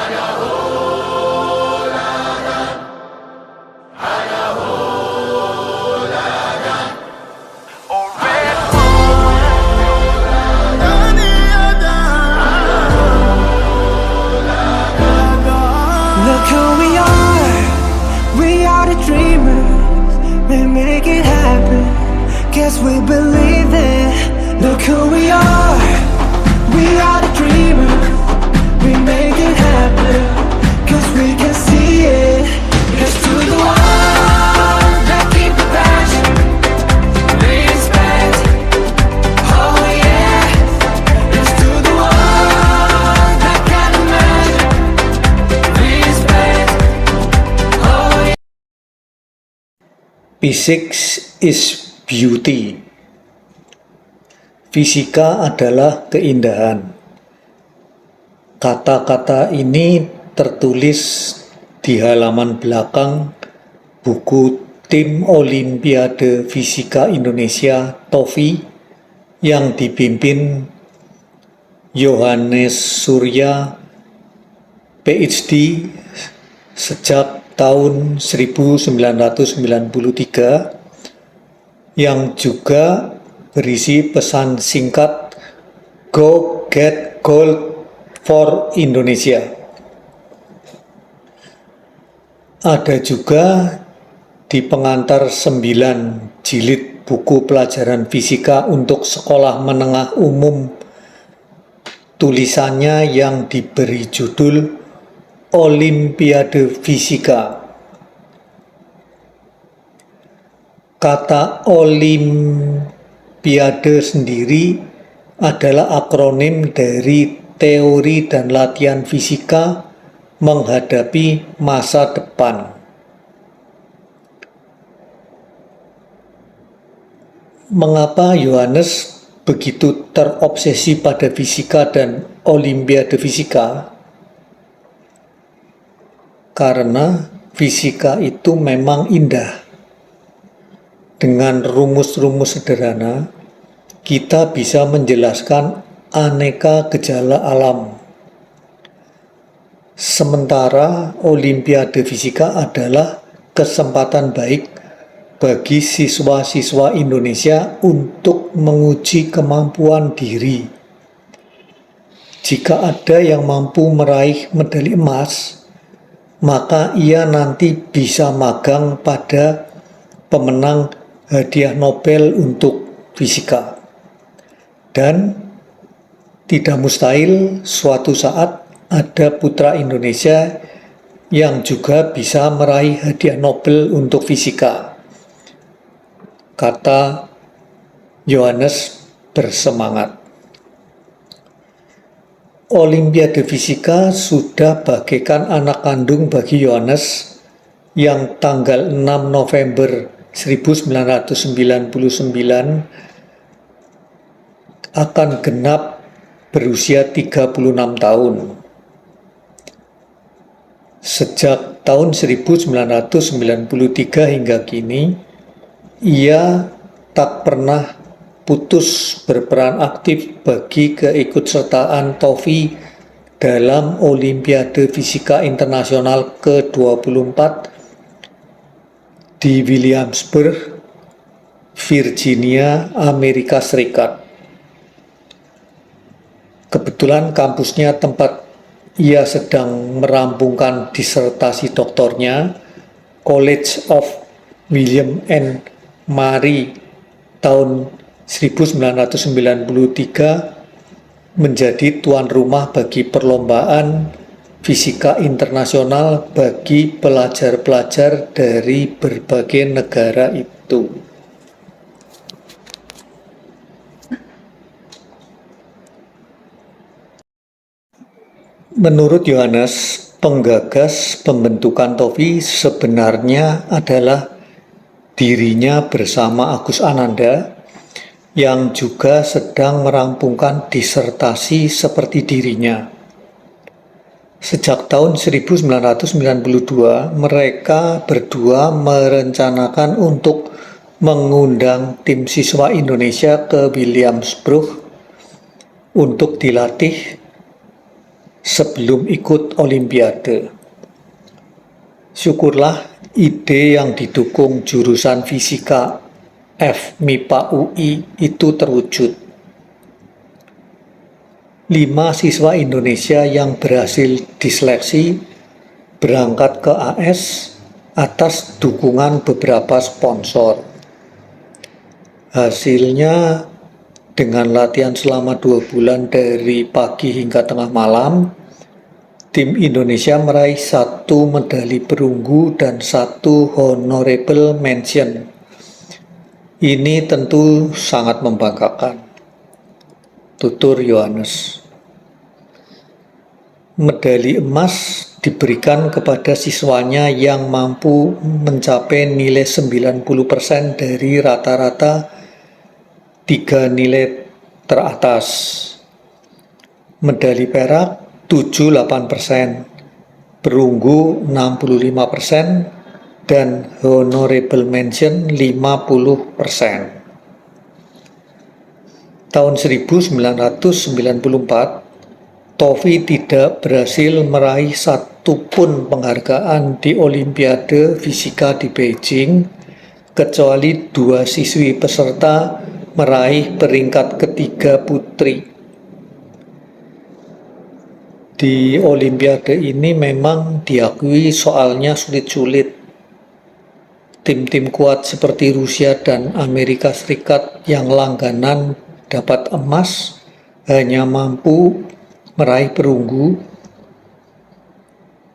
Look who we are the dreamers, we make it happen, guess we believe it. Look who we are the dreamers, we make it happen, cause we can see it. Here's to the ones that keep the passion, respect, oh yeah. Here's to the ones that can imagine, respect, oh yeah. Physics is beauty. Fisika adalah keindahan. Kata-kata ini tertulis di halaman belakang buku Tim Olimpiade Fisika Indonesia (TOFI) yang dipimpin Yohanes Surya, PhD, sejak tahun 1993, yang juga berisi pesan singkat Go Get Gold for Indonesia. Ada juga di pengantar 9 jilid buku pelajaran fisika untuk sekolah menengah umum tulisannya yang diberi judul Olimpiade Fisika. Kata Olimpiade sendiri adalah akronim dari teori dan latihan fisika menghadapi masa depan. Mengapa Yohanes begitu terobsesi pada fisika dan Olimpiade Fisika? Karena fisika itu memang indah. Dengan rumus-rumus sederhana, kita bisa menjelaskan aneka gejala alam. Sementara Olimpiade Fisika adalah kesempatan baik bagi siswa-siswa Indonesia untuk menguji kemampuan diri. Jika ada yang mampu meraih medali emas, maka ia nanti bisa magang pada pemenang hadiah Nobel untuk fisika. Dan tidak mustahil suatu saat ada putra Indonesia yang juga bisa meraih hadiah Nobel untuk fisika, kata Yohanes bersemangat. Olimpiade Fisika sudah bagaikan anak kandung bagi Yohanes yang tanggal 6 November 1999 akan genap berusia 36 tahun. Sejak tahun 1993 hingga kini, ia tak pernah putus berperan aktif bagi keikutsertaan TOFI dalam Olimpiade Fisika Internasional ke-24 di Williamsburg, Virginia, Amerika Serikat. Kebetulan kampusnya tempat ia sedang merampungkan disertasi doktornya, College of William and Mary tahun 1993, menjadi tuan rumah bagi perlombaan fisika internasional bagi pelajar-pelajar dari berbagai negara itu. Menurut Yohanes, penggagas pembentukan TOFI sebenarnya adalah dirinya bersama Agus Ananda, yang juga sedang merampungkan disertasi seperti dirinya. Sejak tahun 1992, mereka berdua merencanakan untuk mengundang tim siswa Indonesia ke Williamsburg untuk dilatih sebelum ikut Olimpiade. Syukurlah ide yang didukung jurusan fisika FMIPA UI itu terwujud. 5 siswa Indonesia yang berhasil diseleksi berangkat ke AS atas dukungan beberapa sponsor. Hasilnya, dengan latihan selama 2 bulan dari pagi hingga tengah malam, tim Indonesia meraih 1 medali perunggu dan 1 honorable mention. Ini tentu sangat membanggakan. Tutur Yohanes. Medali emas diberikan kepada siswanya yang mampu mencapai nilai 90% dari rata-rata 3 nilai teratas. Medali perak 78%, perunggu 65%, dan honorable mention 50%. Tahun 1994, Tofi tidak berhasil meraih satupun penghargaan di Olimpiade Fisika di Beijing, kecuali 2 siswi peserta meraih peringkat ketiga putri. Di Olimpiade ini memang diakui soalnya sulit-sulit. Tim-tim kuat seperti Rusia dan Amerika Serikat yang langganan dapat emas hanya mampu meraih perunggu.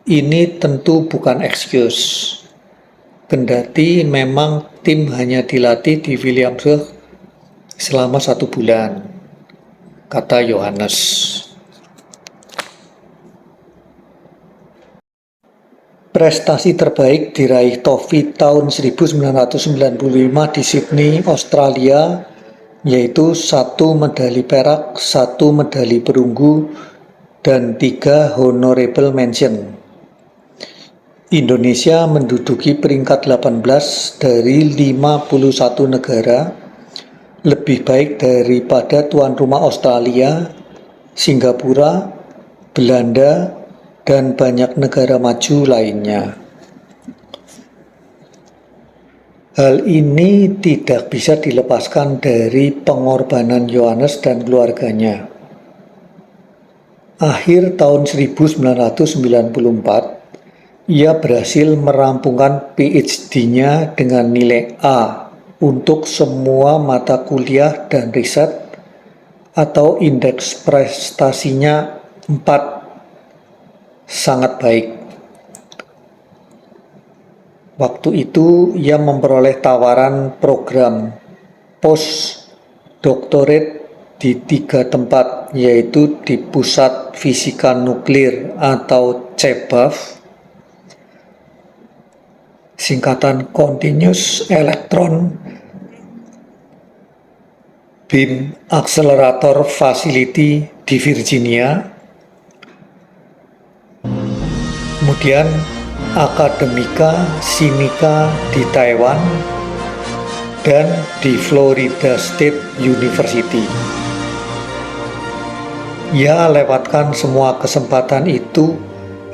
Ini tentu bukan excuse. Kendati memang tim hanya dilatih di Williamsburg selama 1 bulan, kata Yohanes. Prestasi terbaik diraih Tofi tahun 1995 di Sydney, Australia, yaitu 1 medali perak, 1 medali perunggu, dan 3 honorable mention. Indonesia menduduki peringkat 18 dari 51 negara, lebih baik daripada tuan rumah Australia, Singapura, Belanda, dan banyak negara maju lainnya. Hal ini tidak bisa dilepaskan dari pengorbanan Yohanes dan keluarganya. Akhir tahun 1994, ia berhasil merampungkan PhD-nya dengan nilai A untuk semua mata kuliah dan riset, atau indeks prestasinya 4, sangat baik. Waktu itu ia memperoleh tawaran program postdoctorate di 3 tempat, yaitu di Pusat Fisika Nuklir atau CEBAF, singkatan Continuous Electron Beam Accelerator Facility di Virginia, kemudian Akademika Sinica di Taiwan, dan di Florida State University. Ia lewatkan semua kesempatan itu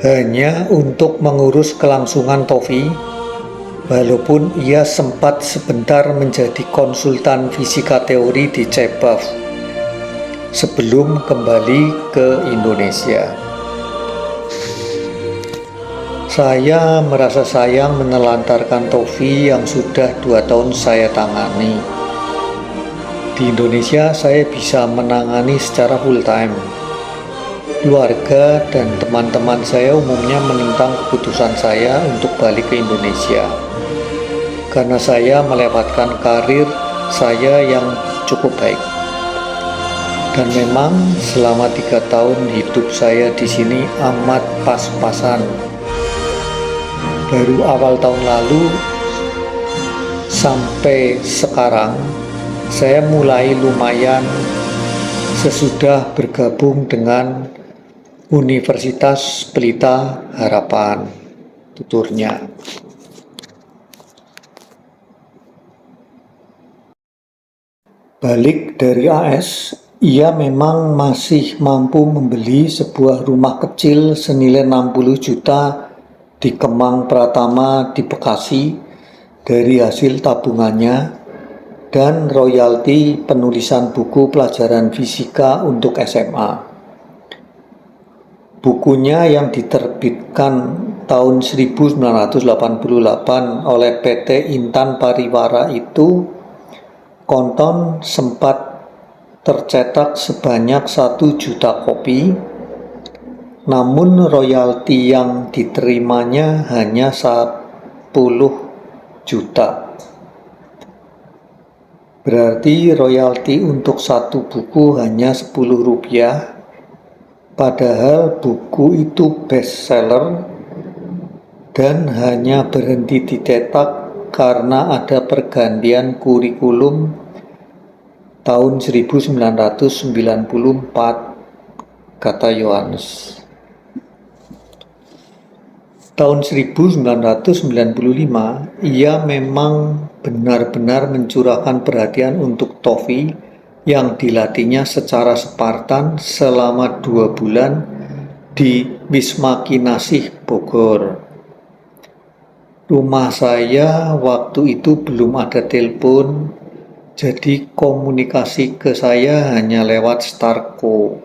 hanya untuk mengurus kelangsungan Tofi, walaupun ia sempat sebentar menjadi konsultan fisika teori di CEBAF sebelum kembali ke Indonesia. Saya merasa sayang menelantarkan Tofi yang sudah 2 tahun saya tangani. Di Indonesia saya bisa menangani secara full time. Keluarga dan teman-teman saya umumnya menentang keputusan saya untuk balik ke Indonesia, karena saya melewatkan karir saya yang cukup baik. Dan memang selama 3 tahun hidup saya di sini amat pas-pasan. Baru awal tahun lalu sampai sekarang saya mulai lumayan sesudah bergabung dengan Universitas Pelita Harapan, tuturnya. Balik dari AS, Ia memang masih mampu membeli sebuah rumah kecil senilai 60 juta di Kemang Pratama di Bekasi dari hasil tabungannya dan royalti penulisan buku pelajaran fisika untuk SMA. Bukunya yang diterbitkan tahun 1988 oleh PT Intan Pariwara itu konon sempat tercetak sebanyak 1 juta kopi, namun royalti yang diterimanya hanya 10 juta. Berarti royalti untuk satu buku hanya 10 rupiah, padahal buku itu bestseller dan hanya berhenti dicetak karena ada pergantian kurikulum tahun 1994, kata Yohanes. Tahun 1995, ia memang benar-benar mencurahkan perhatian untuk Tofi yang dilatihnya secara Spartan selama 2 bulan di Wisma Kinasih, Bogor. Rumah saya waktu itu belum ada telepon, jadi komunikasi ke saya hanya lewat Starco.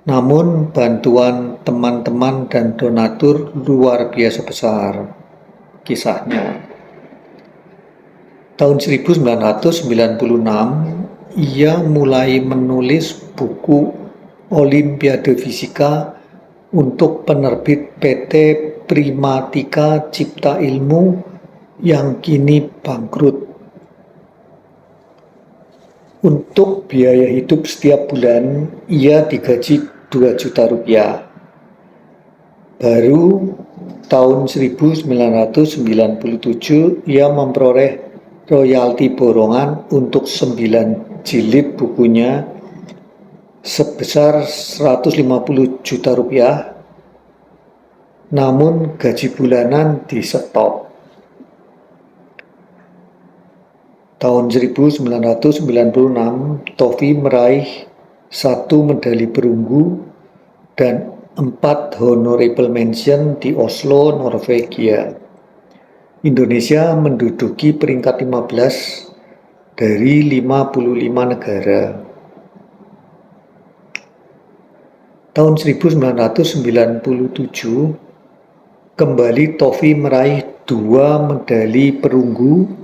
Namun bantuan teman-teman dan donatur luar biasa besar. Kisahnya, tahun 1996 ia mulai menulis buku Olimpiade Fisika untuk penerbit PT Primatika Cipta Ilmu yang kini bangkrut. Untuk biaya hidup setiap bulan, ia digaji 2 juta rupiah. Baru tahun 1997, ia memperoleh royalti borongan untuk 9 jilid bukunya sebesar 150 juta rupiah, namun gaji bulanan di stop. Tahun 1996, Tofi meraih 1 medali perunggu dan 4 honorable mention di Oslo, Norwegia. Indonesia menduduki peringkat 15 dari 55 negara. Tahun 1997, kembali Tofi meraih 2 medali perunggu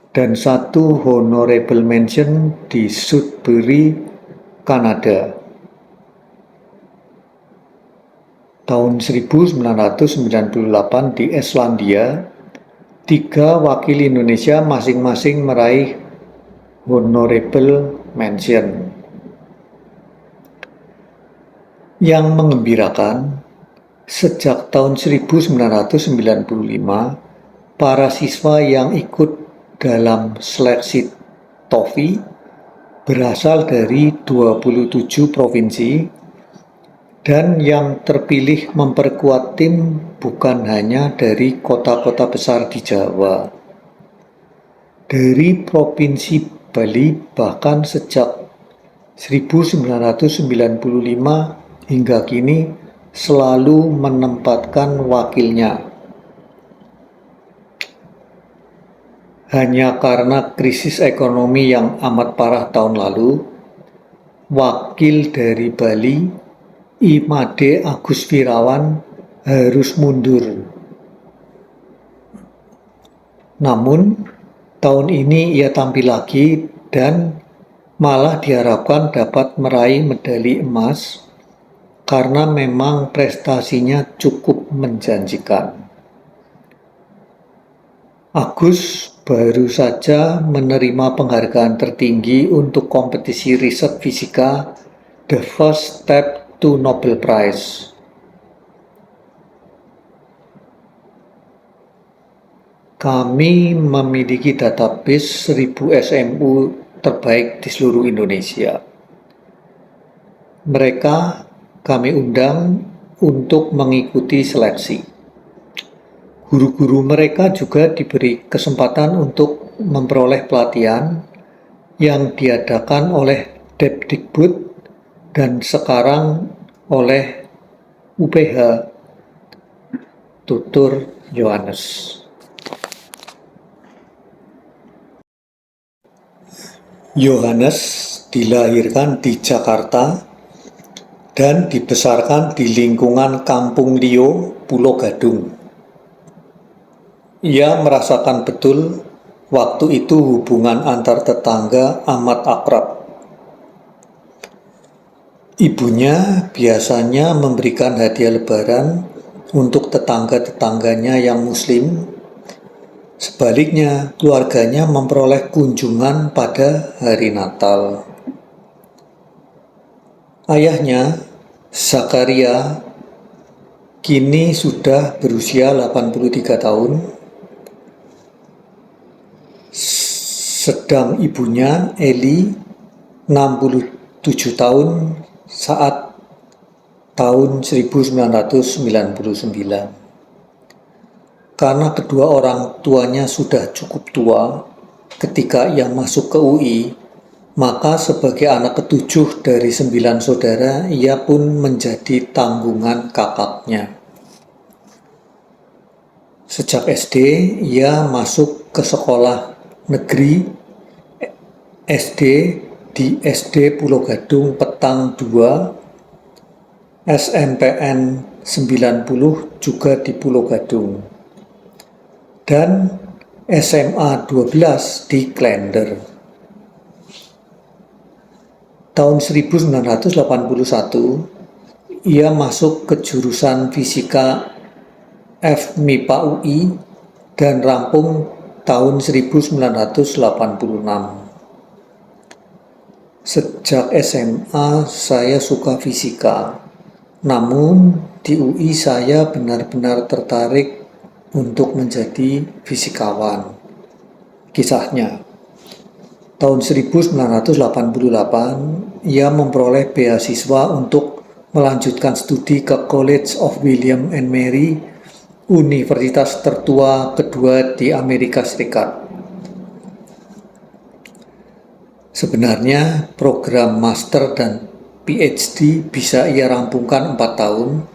dan 1 honorable mention di Sudbury, Kanada. Tahun 1998 di Islandia, 3 wakil Indonesia masing-masing meraih honorable mention. Yang mengembirakan, sejak tahun 1995, para siswa yang ikut dalam seleksi Tofi berasal dari 27 provinsi dan yang terpilih memperkuat tim bukan hanya dari kota-kota besar di Jawa. Dari Provinsi Bali bahkan sejak 1995 hingga kini selalu menempatkan wakilnya. Hanya karena krisis ekonomi yang amat parah tahun lalu, wakil dari Bali, Imade Agus Wirawan, harus mundur. Namun, tahun ini ia tampil lagi dan malah diharapkan dapat meraih medali emas karena memang prestasinya cukup menjanjikan. Agus baru saja menerima penghargaan tertinggi untuk kompetisi riset fisika, The First Step to Nobel Prize. Kami memiliki database 1000 SMU terbaik di seluruh Indonesia. Mereka kami undang untuk mengikuti seleksi. Guru-guru mereka juga diberi kesempatan untuk memperoleh pelatihan yang diadakan oleh Depdikbud dan sekarang oleh UPH Tutur Yohanes. Yohanes dilahirkan di Jakarta dan dibesarkan di lingkungan Kampung Lio, Pulau Gadung. Ia merasakan betul waktu itu hubungan antar tetangga amat akrab. Ibunya biasanya memberikan hadiah lebaran untuk tetangga-tetangganya yang muslim. Sebaliknya, keluarganya memperoleh kunjungan pada hari Natal. Ayahnya, Zakaria, kini sudah berusia 83 tahun, sedang ibunya, Eli, 67 tahun saat tahun 1999. Karena kedua orang tuanya sudah cukup tua ketika ia masuk ke UI, maka sebagai anak ketujuh dari 9 saudara, ia pun menjadi tanggungan kakaknya. Sejak SD, ia masuk ke sekolah negeri SD di SD Pulau Gadung Petang 2, SMPN 90 juga di Pulau Gadung, dan SMA 12 di Klender. Tahun 1981, ia masuk ke jurusan Fisika FMIPA UI dan rampung tahun 1986. Sejak SMA saya suka fisika, namun di UI saya benar-benar tertarik untuk menjadi fisikawan. Kisahnya, tahun 1988, ia memperoleh beasiswa untuk melanjutkan studi ke College of William and Mary, universitas tertua kedua di Amerika Serikat. Sebenarnya, program master dan PhD bisa ia rampungkan 4 tahun,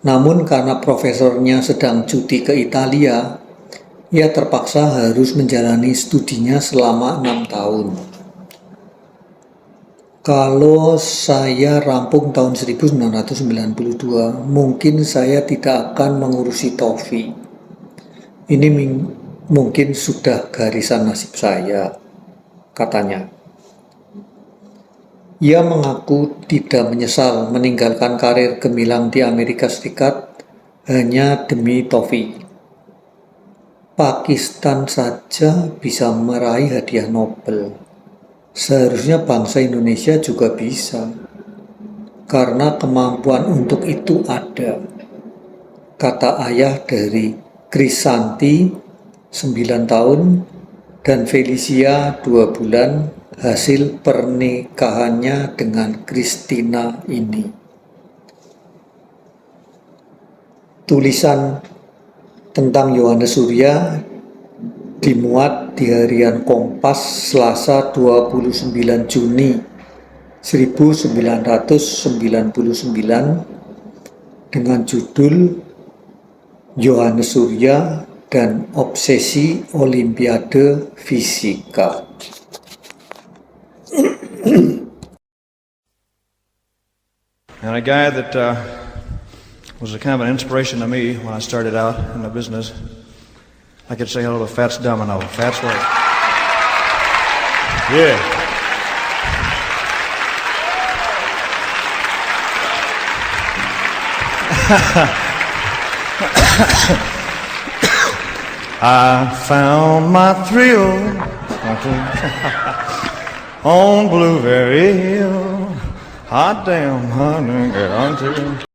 namun karena profesornya sedang cuti ke Italia, ia terpaksa harus menjalani studinya selama 6 tahun. Kalau saya rampung tahun 1992, mungkin saya tidak akan mengurusi TOEFL. Ini mungkin sudah garisan nasib saya, katanya. Ia mengaku tidak menyesal meninggalkan karir gemilang di Amerika Serikat hanya demi TOEFL. Pakistan saja bisa meraih hadiah Nobel. Seharusnya bangsa Indonesia juga bisa, karena kemampuan untuk itu ada, kata ayah dari Krisanti, 9 tahun, dan Felicia, 2 bulan, hasil pernikahannya dengan Christina ini. Tulisan tentang Yohanes Surya dimuat di harian Kompas Selasa 29 Juni 1999 dengan judul Yohanes Surya dan Obsesi Olimpiade Fisika. And a guy that was a kind of an inspiration to me when I started out in the business. I could say hello to Fats Domino. Fats, wait. Yeah. I found my thrill on Blueberry Hill. Hot damn, honey, get on to